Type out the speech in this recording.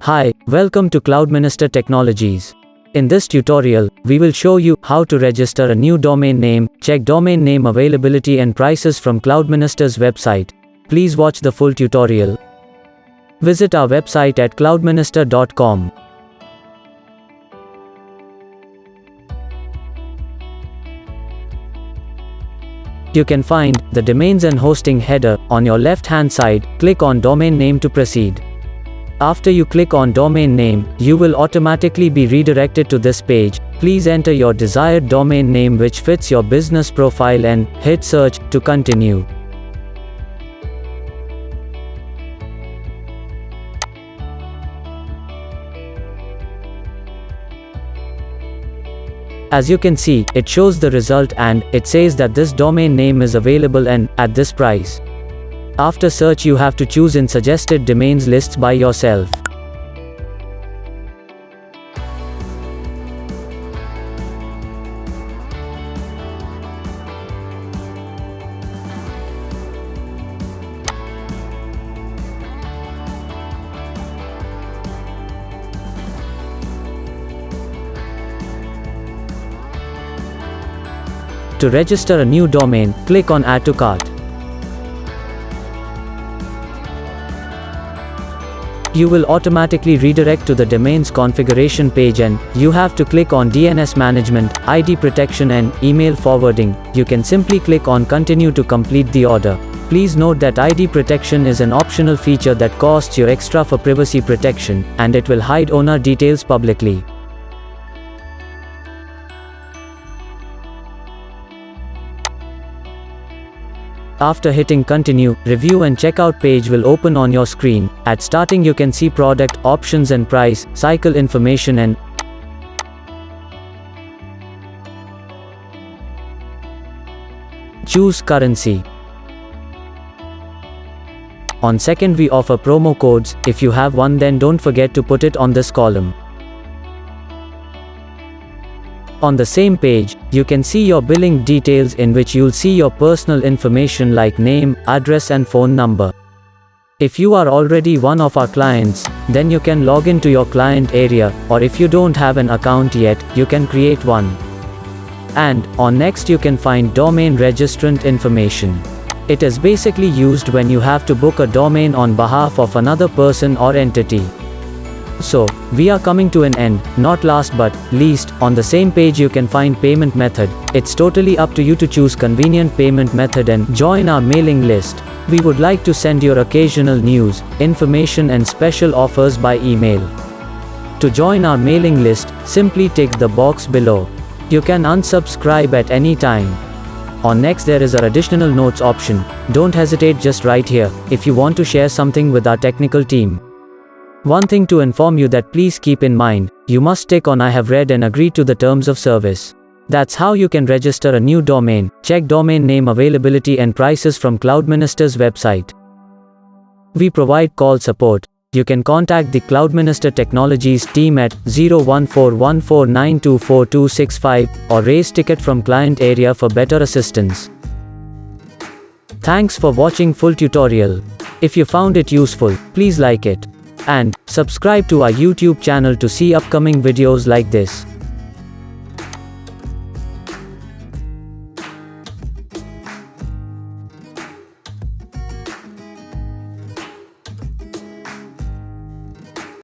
Hi, welcome to Cloudminister Technologies. In this tutorial, we will show you how to register a new domain name, check domain name availability and prices from Cloudminister's website. Please watch the full tutorial. Visit our website at cloudminister.com. You can find the domains and hosting header on your left-hand side. Click on domain name to proceed. After you click on domain name, you will automatically be redirected to this page. Please enter your desired domain name which fits your business profile and hit search to continue. As you can see, it shows the result and it says that this domain name is available and at this price. After search, you have to choose in suggested domains lists by yourself. To register a new domain, click on Add to Cart. You will automatically redirect to the domain's configuration page and you have to click on DNS management, ID protection and email forwarding. You can simply click on Continue to complete the order. Please note that ID protection is an optional feature that costs you extra for privacy protection, and it will hide owner details publicly. After hitting continue, review and checkout page will open on your screen. At starting you can see product, options and price, cycle information and choose currency. On second we offer promo codes. If you have one, then don't forget to put it on this column. On the same page, you can see your billing details in which you'll see your personal information like name, address and phone number. If you are already one of our clients, then you can log into your client area, or if you don't have an account yet, you can create one. And on next you can find domain registrant information. It is basically used when you have to book a domain on behalf of another person or entity. So, we are coming to an end. Not last but least, on the same page you can find payment method. It's totally up to you to choose convenient payment method and join our mailing list. We would like to send your occasional news, information and special offers by email. To join our mailing list, simply tick the box below. You can unsubscribe at any time. On next there is our additional notes option. Don't hesitate, just write here if you want to share something with our technical team. One thing to inform you that please keep in mind, you must tick on I have read and agreed to the terms of service. That's how you can register a new domain, check domain name availability and prices from Cloudminister's website. We provide call support. You can contact the Cloudminister Technologies team at 01414924265 or raise ticket from client area for better assistance. Thanks for watching full tutorial. If you found it useful, please like it. And subscribe to our YouTube channel to see upcoming videos like this.